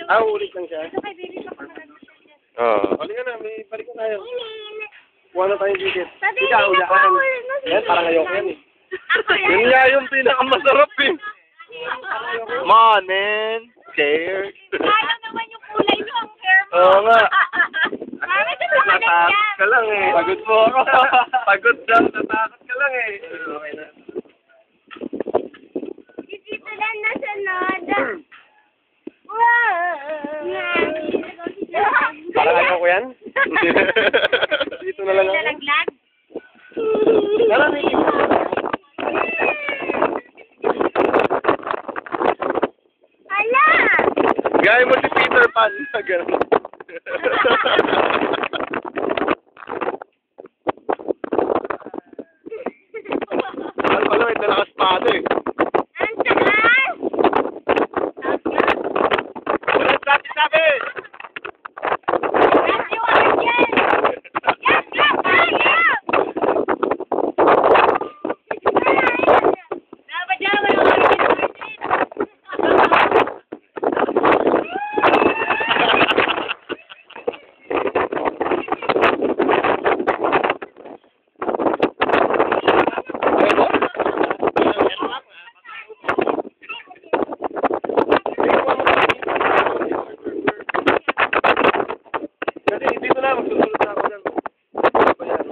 Ah, ulit lang siya. Ito kay baby pa naman. Oo. Halika na, may balik na tayo. Kuha na tayong ticket. Sabi Ikaw, niya, ulaan. bawal na siya. Yan, parang ayoko yan eh. Ako yan. Yun nga yung pinakamasarap eh. Come on, man. Scared. Kaya naman yung kulay mo, ang hair mo. Oo nga. Mami, ito sa kanan Natakot yan. ka lang eh. Pagod mo ako. Pagod daw. Natakot ka lang eh. Okay na. Dito lang nasunod. Wow. Parang ano ko yan? Dito na lang ako. Nalaglag? Tara, may Hala! Gaya mo si Peter Pan. Ganun. Ano pala, may dala ka espada eh. Ang taas! Walang sabi-sabi! That's your origin! Yes, yes, yes! Dapat dyan mo yung origin. Kasi dito na, magsusunod na ako lang. Ayan.